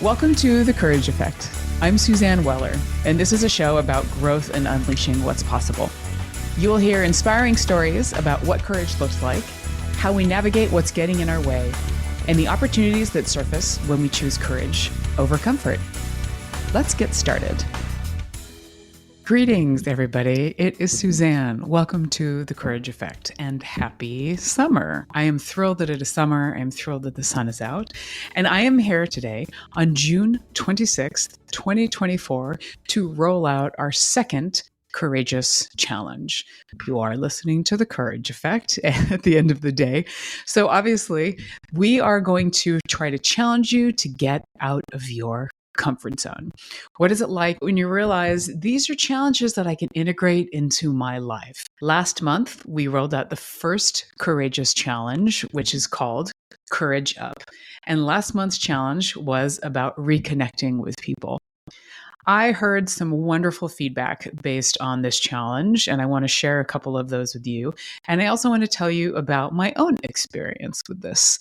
Welcome to The Courage Effect. I'm Suzanne Weller, and this is a show about growth and unleashing what's possible. You will hear inspiring stories about what courage looks like, how we navigate what's getting in our way, and the opportunities that surface when we choose courage over comfort. Let's get started. Greetings, everybody. It is Suzanne. Welcome to The Courage Effect and happy summer. I am thrilled that it is summer. I'm thrilled that the sun is out. And I am here today on June 26th, 2024, to roll out our second Courageous Challenge. You are listening to The Courage Effect at the end of the day. So obviously, we are going to try to challenge you to get out of your comfort zone. What is it like when you realize these are challenges that I can integrate into my life? Last month, we rolled out the first Courageous Challenge, which is called Courage Up. And last month's challenge was about reconnecting with people. I heard some wonderful feedback based on this challenge, and I want to share a couple of those with you. And I also want to tell you about my own experience with this.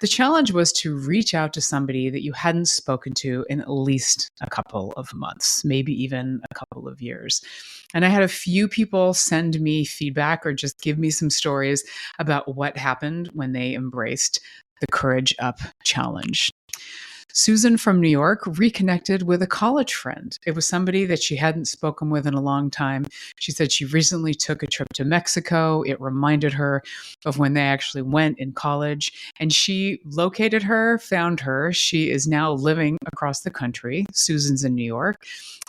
The challenge was to reach out to somebody that you hadn't spoken to in at least a couple of months, maybe even a couple of years. And I had a few people send me feedback or just give me some stories about what happened when they embraced the Courage Up challenge. Susan from New York reconnected with a college friend. It was somebody that she hadn't spoken with in a long time. She said she recently took a trip to Mexico. It reminded her of when they actually went in college. And she located her, found her. She is now living across the country. Susan's in New York.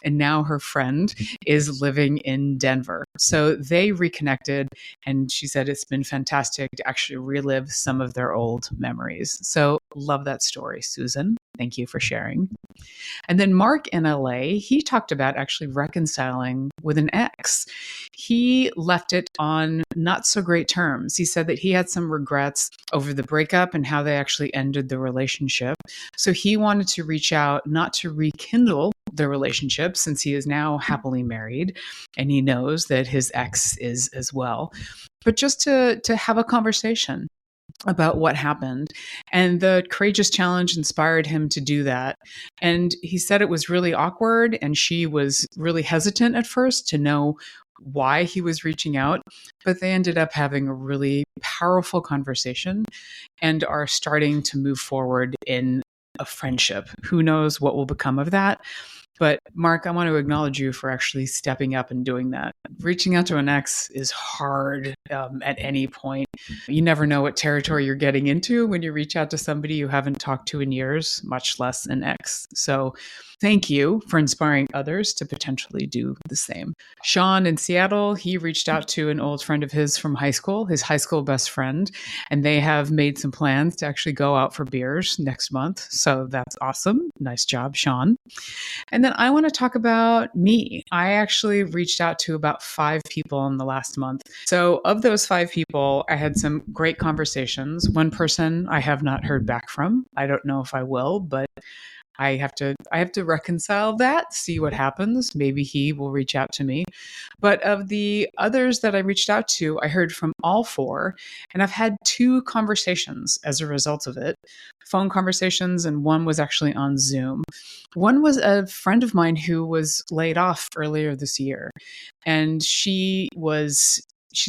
And now her friend is living in Denver. So they reconnected. And she said it's been fantastic to actually relive some of their old memories. So love that story, Susan. Thank you for sharing. And then Mark in LA, he talked about actually reconciling with an ex. He left it on not so great terms. He said that he had some regrets over the breakup and how they actually ended the relationship. So he wanted to reach out, not to rekindle the relationship since he is now happily married and he knows that his ex is as well, but just to have a conversation about what happened. And the Courageous Challenge inspired him to do that. And he said it was really awkward and she was really hesitant at first to know why he was reaching out, but they ended up having a really powerful conversation and are starting to move forward in a friendship. Who knows what will become of that? But Mark, I want to acknowledge you for actually stepping up and doing that. Reaching out to an ex is hard at any point. You never know what territory you're getting into when you reach out to somebody you haven't talked to in years, much less an ex. So thank you for inspiring others to potentially do the same. Sean in Seattle, he reached out to an old friend of his from high school, his high school best friend, and they have made some plans to actually go out for beers next month. So that's awesome. Nice job, Sean. And then I want to talk about me. I actually reached out to about 5 people in the last month. So of those 5 people, I had some great conversations. One person I have not heard back from. I don't know if I will, but I have to reconcile that, see what happens. Maybe he will reach out to me. But of the others that I reached out to, I heard from all 4, and I've had 2 conversations as a result of it. Phone conversations, and one was actually on Zoom. One was a friend of mine who was laid off earlier this year, and she's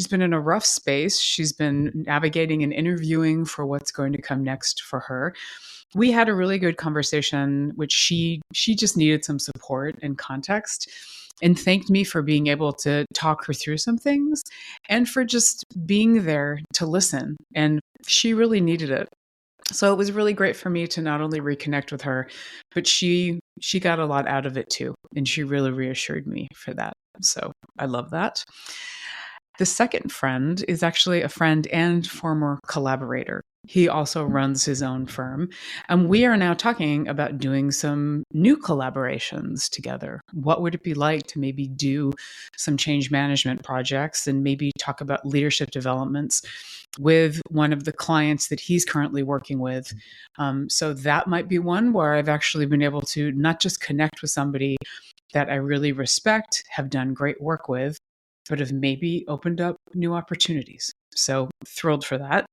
been in a rough space. She's been navigating and interviewing for what's going to come next for her. We had a really good conversation, which she just needed some support and context, and thanked me for being able to talk her through some things and for just being there to listen. And she really needed it. So it was really great for me to not only reconnect with her, but she got a lot out of it too. And she really reassured me for that. So I love that. The second friend is actually a friend and former collaborator. He also runs his own firm. And we are now talking about doing some new collaborations together. What would it be like to maybe do some change management projects and maybe talk about leadership developments with one of the clients that he's currently working with? So that might be one where I've actually been able to not just connect with somebody that I really respect, have done great work with, but have maybe opened up new opportunities. So thrilled for that.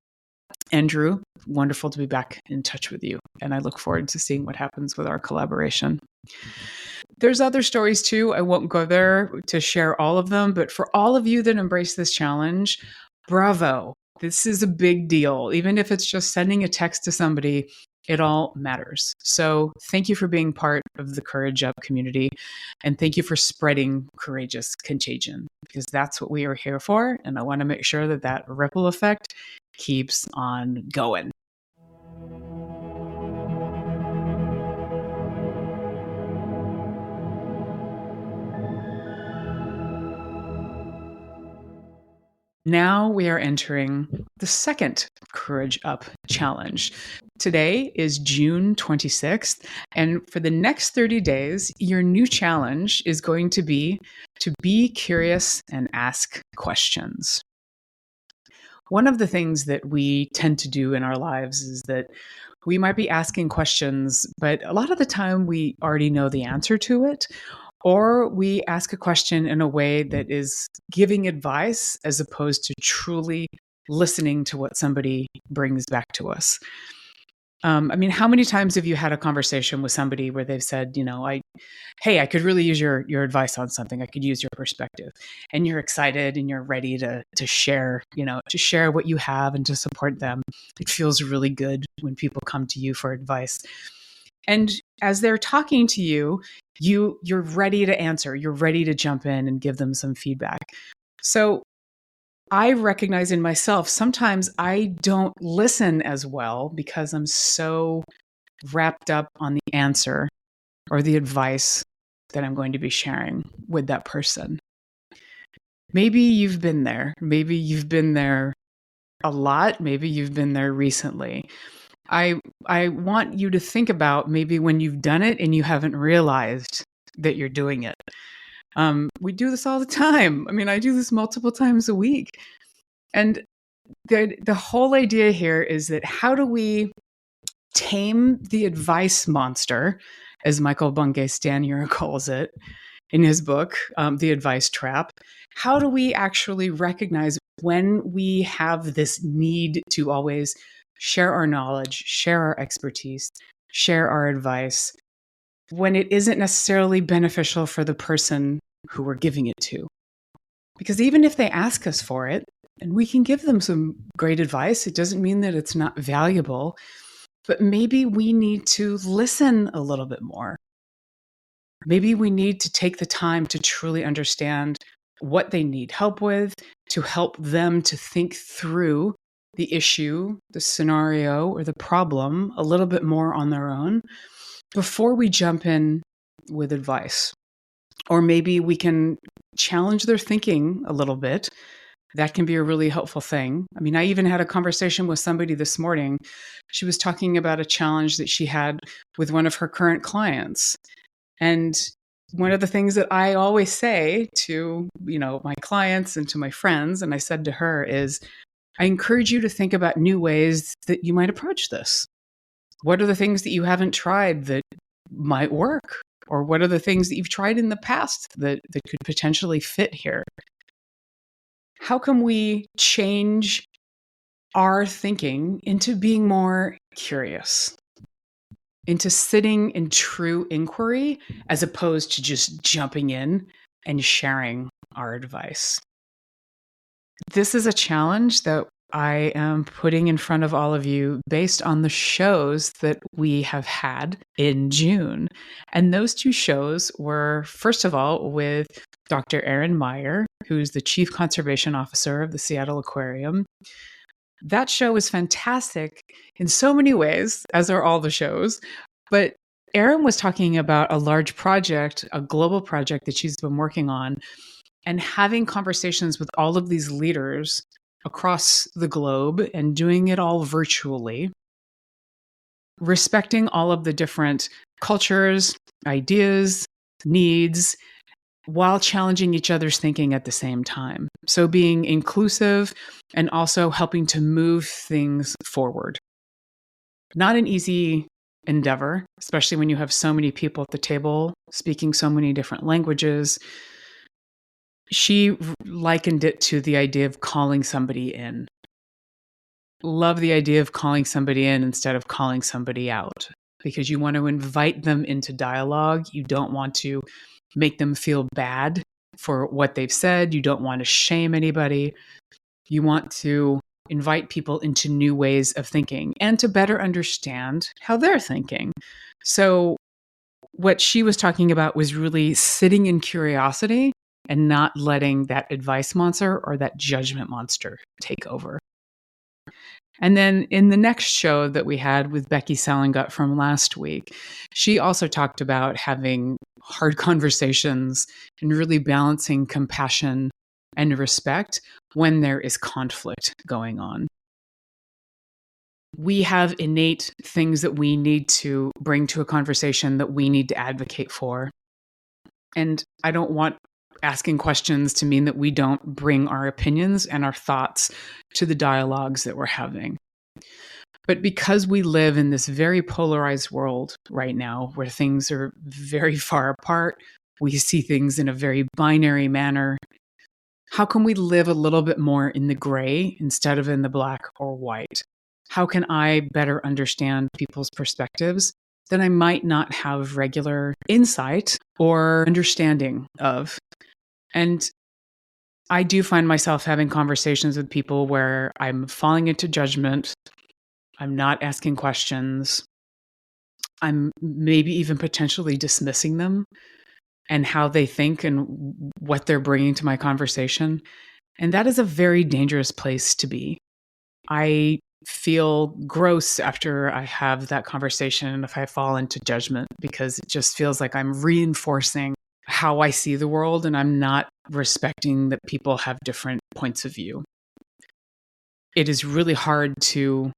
Andrew, wonderful to be back in touch with you. And I look forward to seeing what happens with our collaboration. There's other stories too. I won't go there to share all of them, but for all of you that embrace this challenge, bravo. This is a big deal. Even if it's just sending a text to somebody, it all matters. So thank you for being part of the Courage Up community. And thank you for spreading courageous contagion, because that's what we are here for. And I want to make sure that that ripple effect keeps on going. Now we are entering the second Courage Up challenge. Today is June 26th, and for the next 30 days, your new challenge is going to be curious and ask questions. One of the things that we tend to do in our lives is that we might be asking questions, but a lot of the time we already know the answer to it, or we ask a question in a way that is giving advice as opposed to truly listening to what somebody brings back to us. How many times have you had a conversation with somebody where they've said, hey, I could really use your advice on something. I could use your perspective. And you're excited and you're ready to share, to share what you have and to support them. It feels really good when people come to you for advice. And as they're talking to you, you're ready to answer. You're ready to jump in and give them some feedback. So I recognize in myself, sometimes I don't listen as well because I'm so wrapped up on the answer or the advice that I'm going to be sharing with that person. Maybe you've been there. Maybe you've been there a lot. Maybe you've been there recently. I want you to think about maybe when you've done it and you haven't realized that you're doing it. We do this all the time. I do this multiple times a week. And the whole idea here is that how do we tame the advice monster, as Michael Bungay Stanier calls it in his book, The Advice Trap? How do we actually recognize when we have this need to always share our knowledge, share our expertise, share our advice, when it isn't necessarily beneficial for the person who we're giving it to? Because even if they ask us for it, and we can give them some great advice, it doesn't mean that it's not valuable, but maybe we need to listen a little bit more. Maybe we need to take the time to truly understand what they need help with, to help them to think through the issue, the scenario, or the problem a little bit more on their own before we jump in with advice. Or maybe we can challenge their thinking a little bit. That can be a really helpful thing. I even had a conversation with somebody this morning. She was talking about a challenge that she had with one of her current clients. And one of the things that I always say to, my clients and to my friends, and I said to her is, I encourage you to think about new ways that you might approach this. What are the things that you haven't tried that might work? Or what are the things that you've tried in the past that could potentially fit here? How can we change our thinking into being more curious, into sitting in true inquiry, as opposed to just jumping in and sharing our advice? This is a challenge that I am putting in front of all of you based on the shows that we have had in June. And those two shows were, first of all, with Dr. Erin Meyer, who's the Chief Conservation Officer of the Seattle Aquarium. That show was fantastic in so many ways, as are all the shows. But Erin was talking about a large project, a global project that she's been working on, and having conversations with all of these leaders across the globe and doing it all virtually, respecting all of the different cultures, ideas, needs, while challenging each other's thinking at the same time. So being inclusive and also helping to move things forward. Not an easy endeavor, especially when you have so many people at the table speaking so many different languages. She likened it to the idea of calling somebody in. love the idea of calling somebody in instead of calling somebody out, because you want to invite them into dialogue. You don't want to make them feel bad for what they've said. You don't want to shame anybody. You want to invite people into new ways of thinking and to better understand how they're thinking. So what she was talking about was really sitting in curiosity and not letting that advice monster or that judgment monster take over. And then in the next show that we had with Becky Salengut from last week, she also talked about having hard conversations and really balancing compassion and respect when there is conflict going on. We have innate things that we need to bring to a conversation, that we need to advocate for. And I don't want asking questions to mean that we don't bring our opinions and our thoughts to the dialogues that we're having. But because we live in this very polarized world right now, where things are very far apart, we see things in a very binary manner, how can we live a little bit more in the gray instead of in the black or white? How can I better understand people's perspectives that I might not have regular insight or understanding of? And I do find myself having conversations with people where I'm falling into judgment. I'm not asking questions. I'm maybe even potentially dismissing them and how they think and what they're bringing to my conversation. And that is a very dangerous place to be. I feel gross after I have that conversation if I fall into judgment, because it just feels like I'm reinforcing how I see the world, and I'm not respecting that people have different points of view. It is really hard to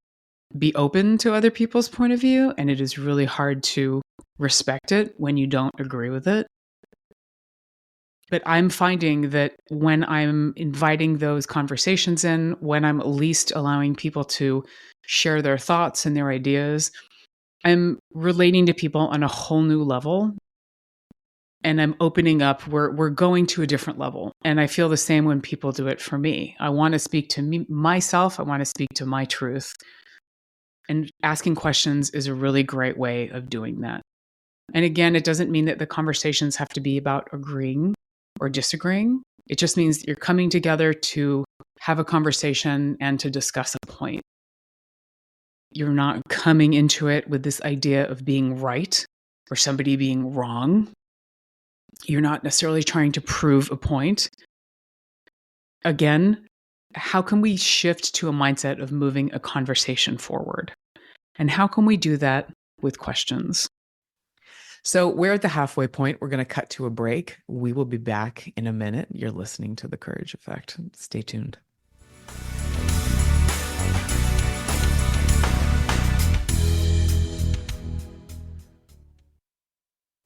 be open to other people's point of view, and it is really hard to respect it when you don't agree with it. But I'm finding that when I'm inviting those conversations in, when I'm at least allowing people to share their thoughts and their ideas, I'm relating to people on a whole new level. And I'm opening up, we're going to a different level. And I feel the same when people do it for me. I want to speak to myself. I want to speak to my truth. And asking questions is a really great way of doing that. And again, it doesn't mean that the conversations have to be about agreeing or disagreeing. It just means that you're coming together to have a conversation and to discuss a point. You're not coming into it with this idea of being right or somebody being wrong. You're not necessarily trying to prove a point. Again, how can we shift to a mindset of moving a conversation forward? And how can we do that with questions? So we're at the halfway point. We're going to cut to a break. We will be back in a minute. You're listening to The Courage Effect. Stay tuned.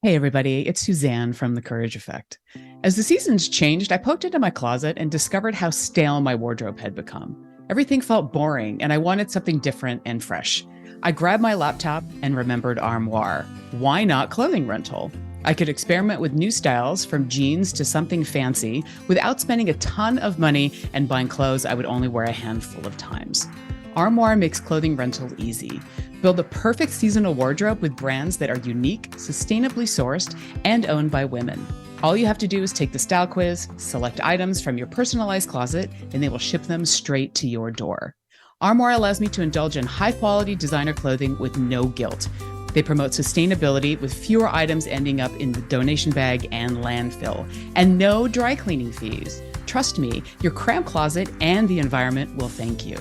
Hey everybody, it's Suzanne from The Courage Effect. As the seasons changed, I poked into my closet and discovered how stale my wardrobe had become. Everything felt boring, and I wanted something different and fresh. I grabbed my laptop and remembered Armoire. Why not clothing rental? I could experiment with new styles, from jeans to something fancy, without spending a ton of money and buying clothes I would only wear a handful of times. Armoire makes clothing rental easy. Build a perfect seasonal wardrobe with brands that are unique, sustainably sourced, and owned by women. All you have to do is take the style quiz, select items from your personalized closet, and they will ship them straight to your door. Armoire allows me to indulge in high-quality designer clothing with no guilt. They promote sustainability with fewer items ending up in the donation bag and landfill, and no dry cleaning fees. Trust me, your cramped closet and the environment will thank you.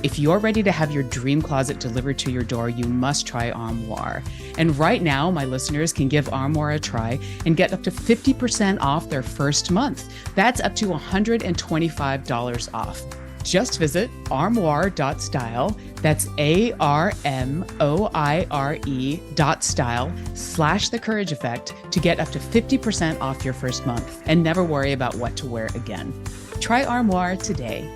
If you're ready to have your dream closet delivered to your door, you must try Armoire. And right now, my listeners can give Armoire a try and get up to 50% off their first month. That's up to $125 off. Just visit armoire.style, that's ARMOIRE.style/The Courage Effect to get up to 50% off your first month and never worry about what to wear again. Try Armoire today.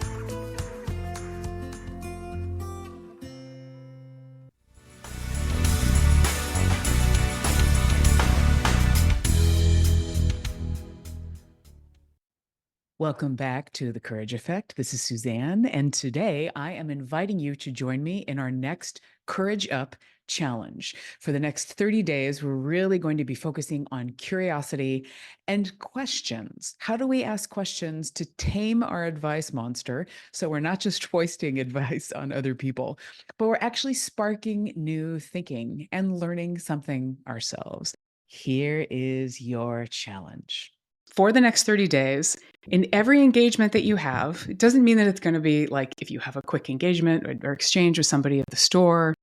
Welcome back to The Courage Effect. This is Suzanne, and today I am inviting you to join me in our next Courage Up challenge. For the next 30 days, we're really going to be focusing on curiosity and questions. How do we ask questions to tame our advice monster so we're not just foisting advice on other people, but we're actually sparking new thinking and learning something ourselves? Here is your challenge. For the next 30 days, in every engagement that you have, it doesn't mean that it's going to be like if you have a quick engagement or exchange with somebody at the store,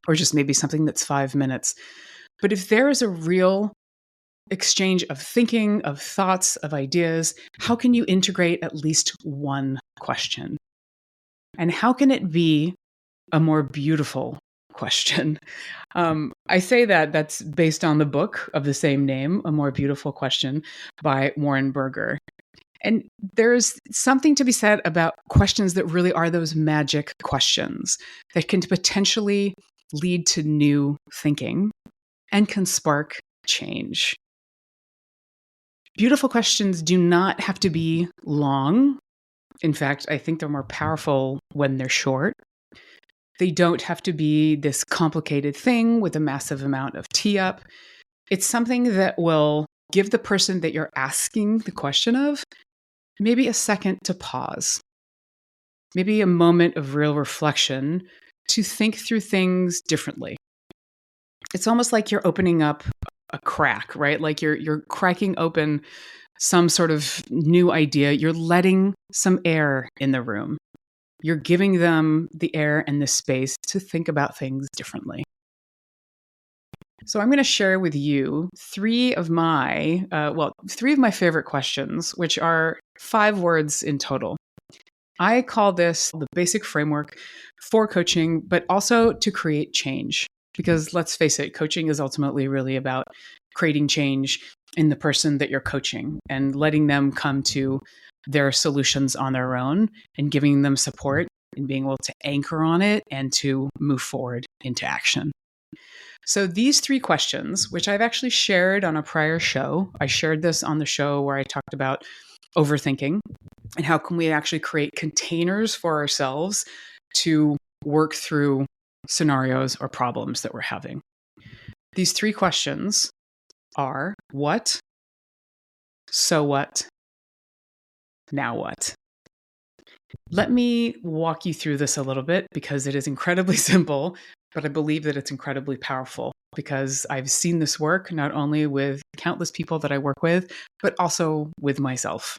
or just maybe something that's 5 minutes. But if there is a real exchange of thinking, of thoughts, of ideas, how can you integrate at least one question? And how can it be a more beautiful question? I say that that's based on the book of the same name, A More Beautiful Question by Warren Berger. And there's something to be said about questions that really are those magic questions that can potentially lead to new thinking and can spark change. Beautiful questions do not have to be long. In fact, I think they're more powerful when they're short. They don't have to be this complicated thing with a massive amount of tee up. It's something that will give the person that you're asking the question of maybe a second to pause, maybe a moment of real reflection to think through things differently. It's almost like you're opening up a crack, right? Like you're cracking open some sort of new idea. You're letting some air in the room. You're giving them the air and the space to think about things differently. So I'm going to share with you three of my favorite questions, which are 5 words in total. I call this the basic framework for coaching, but also to create change. Because let's face it, coaching is ultimately really about creating change in the person that you're coaching and letting them come to their solutions on their own and giving them support and being able to anchor on it and to move forward into action. So these 3 questions, which I've actually shared on a prior show, I shared this on the show where I talked about overthinking and how can we actually create containers for ourselves to work through scenarios or problems that we're having. These 3 questions are what, so what, now what? Let me walk you through this a little bit because it is incredibly simple, but I believe that it's incredibly powerful because I've seen this work not only with countless people that I work with, but also with myself.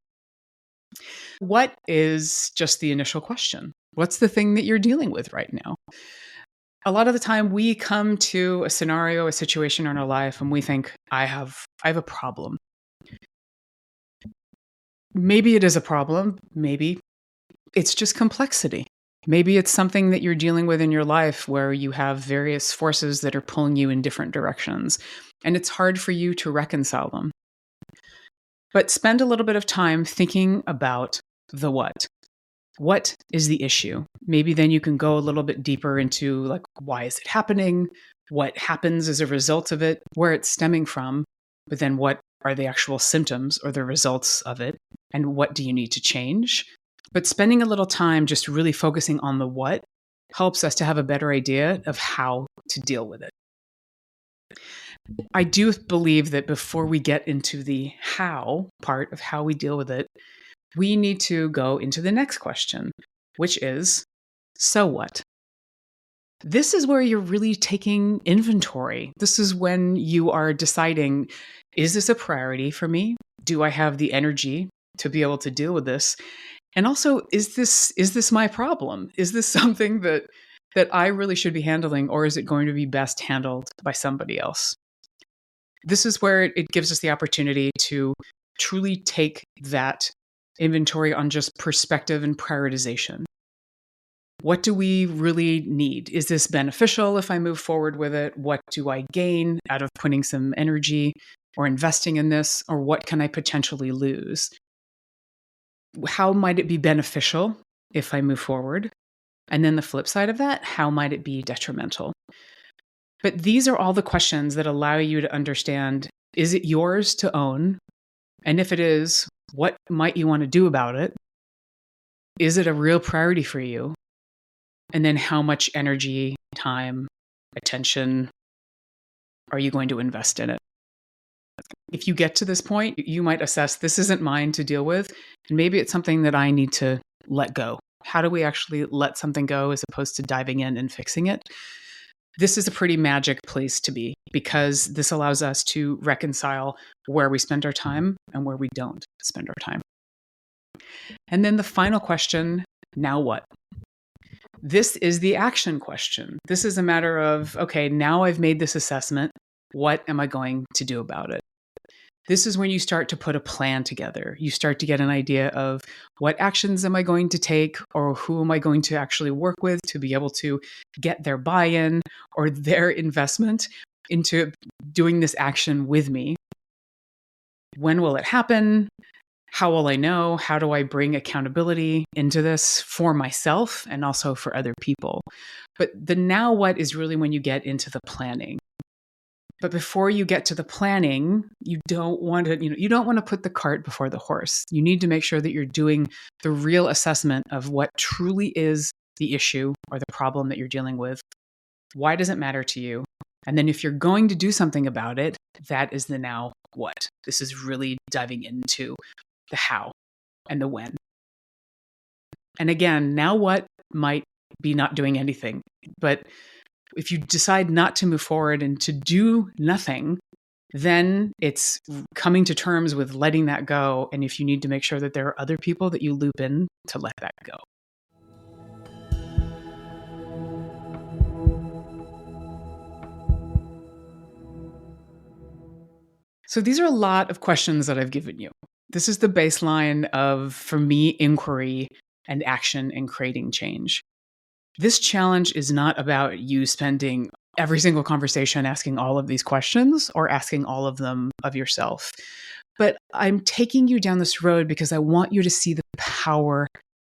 What is just the initial question? What's the thing that you're dealing with right now? A lot of the time we come to a scenario, a situation in our life, and we think, I have a problem. Maybe it is a problem. Maybe it's just complexity. Maybe it's something that you're dealing with in your life where you have various forces that are pulling you in different directions, and it's hard for you to reconcile them. But spend a little bit of time thinking about the what. What is the issue? Maybe then you can go a little bit deeper into like, why is it happening? What happens as a result of it? Where it's stemming from? But then what are the actual symptoms or the results of it? And what do you need to change? But spending a little time just really focusing on the what helps us to have a better idea of how to deal with it. I do believe that before we get into the how part of how we deal with it, we need to go into the next question, which is, so what? This is where you're really taking inventory. This is when you are deciding, is this a priority for me? Do I have the energy to be able to deal with this? And also, is this my problem? Is this something that I really should be handling, or is it going to be best handled by somebody else? This is where it gives us the opportunity to truly take that inventory on just perspective and prioritization. What do we really need? Is this beneficial if I move forward with it? What do I gain out of putting some energy or investing in this? Or what can I potentially lose? How might it be beneficial if I move forward? And then the flip side of that, how might it be detrimental? But these are all the questions that allow you to understand, is it yours to own? And if it is, What might you want to do about it? Is it a real priority for you? And then how much energy, time, attention are you going to invest in it? If you get to this point, you might assess this isn't mine to deal with, and maybe it's something that I need to let go. How do we actually let something go as opposed to diving in and fixing it? This is a pretty magic place to be because this allows us to reconcile where we spend our time and where we don't spend our time. And then the final question, now what? This is the action question. This is a matter of, okay, now I've made this assessment. What am I going to do about it? This is when you start to put a plan together. You start to get an idea of what actions am I going to take, or who am I going to actually work with to be able to get their buy-in or their investment into doing this action with me. When will it happen? How will I know? How do I bring accountability into this for myself and also for other people? But the now what is really when you get into the planning. But before you get to the planning, you don't want to put the cart before the horse. You need to make sure that you're doing the real assessment of what truly is the issue or the problem that you're dealing with. Why does it matter to you? And then if you're going to do something about it, that is the now what. This is really diving into the how and the when. And again, now what might be not doing anything, but if you decide not to move forward and to do nothing, then it's coming to terms with letting that go. And if you need to make sure that there are other people that you loop in to let that go. So these are a lot of questions that I've given you. This is the baseline of, for me, inquiry and action and creating change. This challenge is not about you spending every single conversation asking all of these questions or asking all of them of yourself. But I'm taking you down this road because I want you to see the power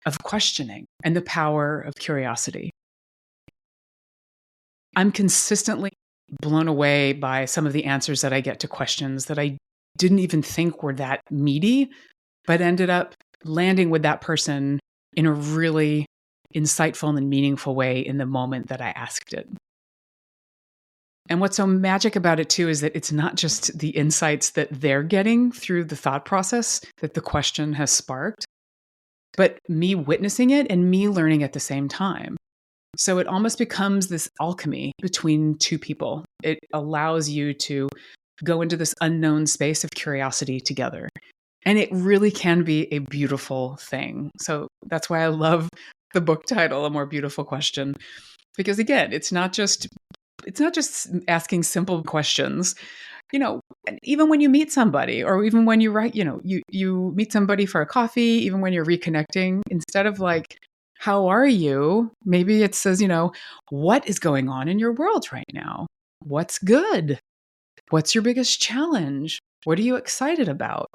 of questioning and the power of curiosity. I'm consistently blown away by some of the answers that I get to questions that I didn't even think were that meaty, but ended up landing with that person in a really insightful and meaningful way in the moment that I asked it. And what's so magic about it too is that it's not just the insights that they're getting through the thought process that the question has sparked, but me witnessing it and me learning at the same time. So it almost becomes this alchemy between two people. It allows you to go into this unknown space of curiosity together. And it really can be a beautiful thing. So that's why I love the book title, A More Beautiful Question. Because again, it's not just asking simple questions. Even when you meet somebody, or even when you write, you meet somebody for a coffee, even when you're reconnecting, instead of like, how are you? Maybe it says, what is going on in your world right now? What's good? What's your biggest challenge? What are you excited about?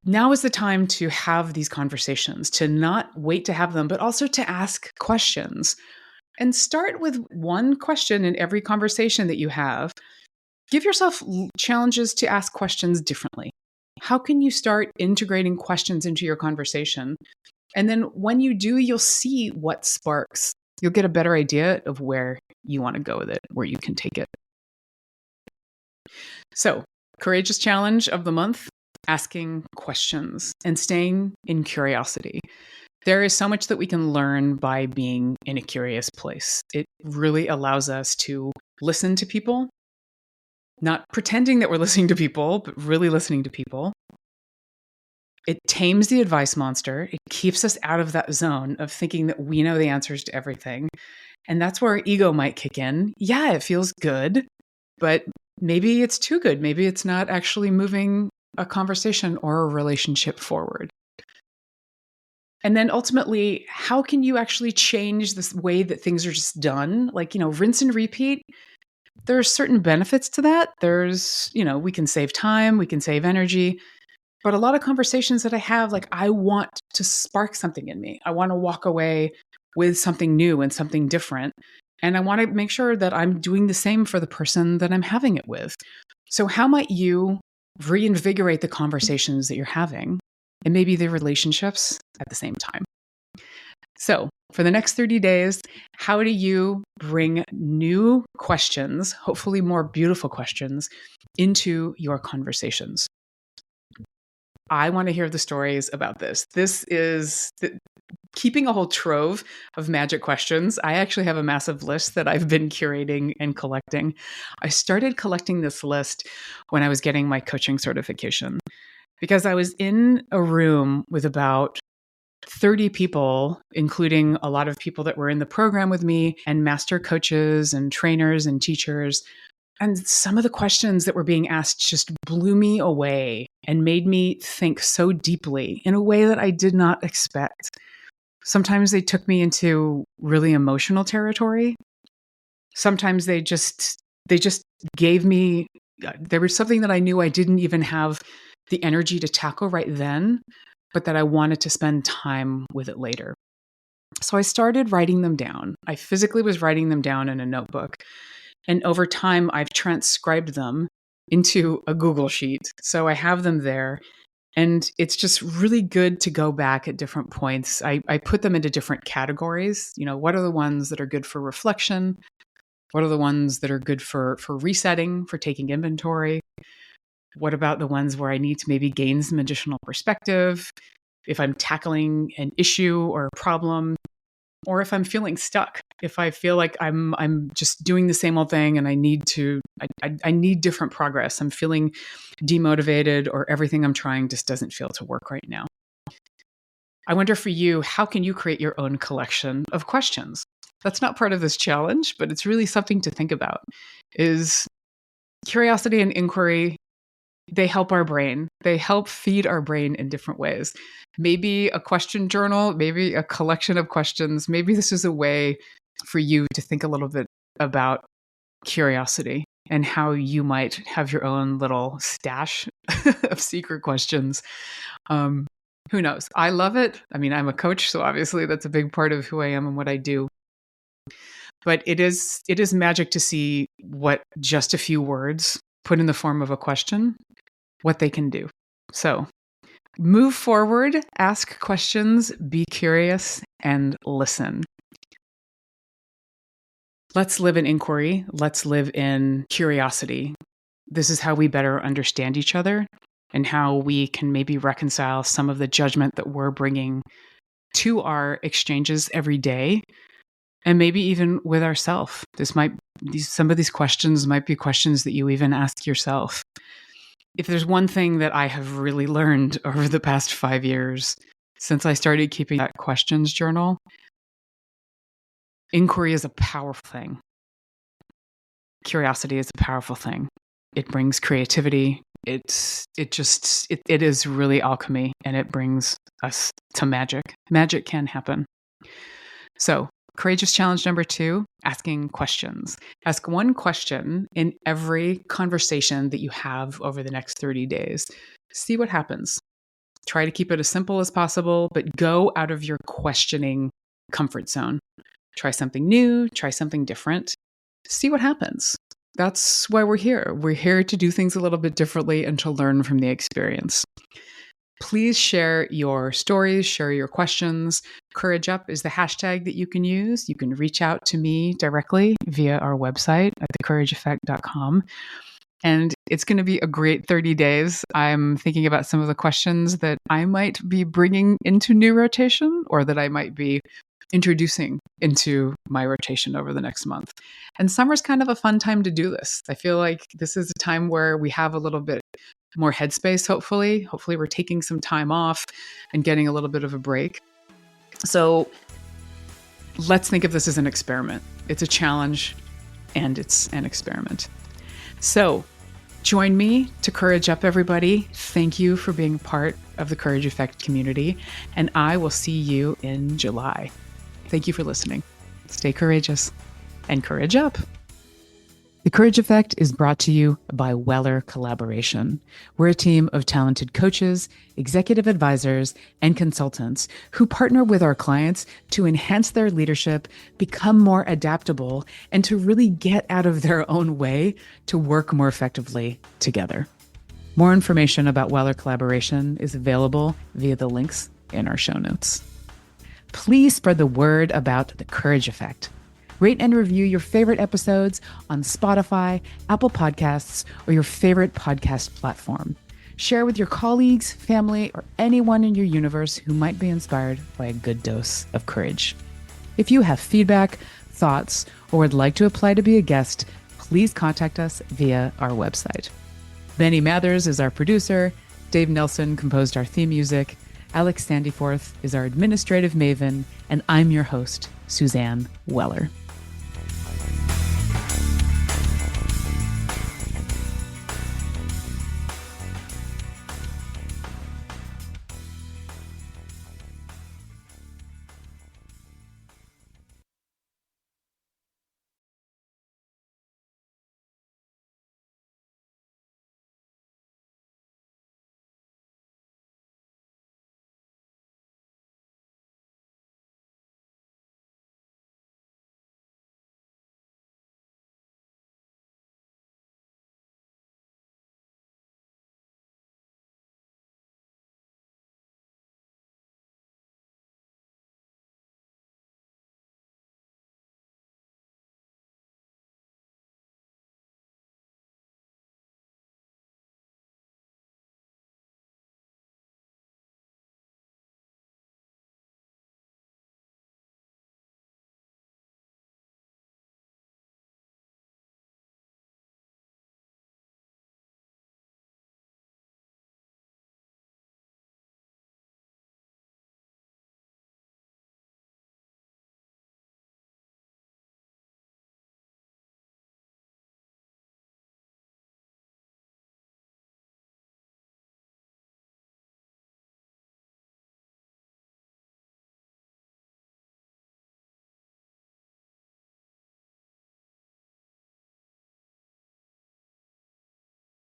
Now is the time to have these conversations, to not wait to have them, but also to ask questions. And start with one question in every conversation that you have. Give yourself challenges to ask questions differently. How can you start integrating questions into your conversation? And then when you do, you'll see what sparks. You'll get a better idea of where you want to go with it, where you can take it. So, courageous challenge of the month, asking questions and staying in curiosity. There is so much that we can learn by being in a curious place. It really allows us to listen to people, not pretending that we're listening to people, but really listening to people. It tames the advice monster. It keeps us out of that zone of thinking that we know the answers to everything. And that's where our ego might kick in. Yeah, it feels good, but maybe it's too good. Maybe it's not actually moving a conversation or a relationship forward. And then ultimately, how can you actually change this way that things are just done? Like, rinse and repeat. There are certain benefits to that. We can save time, we can save energy. But a lot of conversations that I have, like, I want to spark something in me. I want to walk away with something new and something different. And I want to make sure that I'm doing the same for the person that I'm having it with. So how might you reinvigorate the conversations that you're having, and maybe the relationships at the same time. So, for the next 30 days, how do you bring new questions, hopefully more beautiful questions, into your conversations? I want to hear the stories about this. This is keeping a whole trove of magic questions. I actually have a massive list that I've been curating and collecting. I started collecting this list when I was getting my coaching certification because I was in a room with about 30 people, including a lot of people that were in the program with me and master coaches and trainers and teachers. And some of the questions that were being asked just blew me away and made me think so deeply in a way that I did not expect. Sometimes they took me into really emotional territory. Sometimes they just gave me, there was something that I knew I didn't even have the energy to tackle right then, but that I wanted to spend time with it later. So I started writing them down. I physically was writing them down in a notebook. And over time, I've transcribed them into a Google Sheet. So I have them there. And it's just really good to go back at different points. I put them into different categories. You know, what are the ones that are good for reflection? What are the ones that are good for resetting, for taking inventory? What about the ones where I need to maybe gain some additional perspective? If I'm tackling an issue or a problem, or if I'm feeling stuck, if I feel like I'm just doing the same old thing and I need different progress. I'm feeling demotivated or everything I'm trying just doesn't feel to work right now. I wonder for you, how can you create your own collection of questions? That's not part of this challenge, but it's really something to think about. Is curiosity and inquiry, they help our brain. They help feed our brain in different ways. Maybe a question journal, maybe a collection of questions. Maybe this is a way for you to think a little bit about curiosity and how you might have your own little stash of secret questions. Who knows? I love it. I mean, I'm a coach, so obviously that's a big part of who I am and what I do. But it is magic to see what just a few words put in the form of a question, what they can do. So move forward, ask questions, be curious, and listen. Let's live in inquiry. Let's live in curiosity. This is how we better understand each other and how we can maybe reconcile some of the judgment that we're bringing to our exchanges every day, and maybe even with ourselves. Some of these questions might be questions that you even ask yourself. If there's one thing that I have really learned over the past 5 years, since I started keeping that questions journal, inquiry is a powerful thing. Curiosity is a powerful thing. It brings creativity. It is really alchemy, and it brings us to magic. Magic can happen. So, courageous challenge number 2, asking questions. Ask one question in every conversation that you have over the next 30 days. See what happens. Try to keep it as simple as possible, but go out of your questioning comfort zone. Try something new, try something different. See what happens. That's why we're here. We're here to do things a little bit differently and to learn from the experience. Please share your stories, share your questions. Courage Up is the hashtag that you can use. You can reach out to me directly via our website at thecourageeffect.com. And it's going to be a great 30 days. I'm thinking about some of the questions that I might be bringing into new rotation or that I might be introducing into my rotation over the next month. And summer's kind of a fun time to do this. I feel like this is a time where we have a little bit more headspace, hopefully. Hopefully we're taking some time off and getting a little bit of a break. So let's think of this as an experiment. It's a challenge and it's an experiment. So join me to Courage Up, everybody. Thank you for being part of the Courage Effect community, and I will see you in July. Thank you for listening. Stay courageous and courage up. The Courage Effect is brought to you by Weller Collaboration. We're a team of talented coaches, executive advisors, and consultants who partner with our clients to enhance their leadership, become more adaptable, and to really get out of their own way to work more effectively together. More information about Weller Collaboration is available via the links in our show notes. Please spread the word about The Courage Effect. Rate and review your favorite episodes on Spotify, Apple Podcasts, or your favorite podcast platform. Share with your colleagues, family, or anyone in your universe who might be inspired by a good dose of courage. If you have feedback, thoughts, or would like to apply to be a guest, please contact us via our website. Benny Mathers is our producer. Dave Nelson composed our theme music. Alex Sandyforth is our administrative maven. And I'm your host, Suzanne Weller.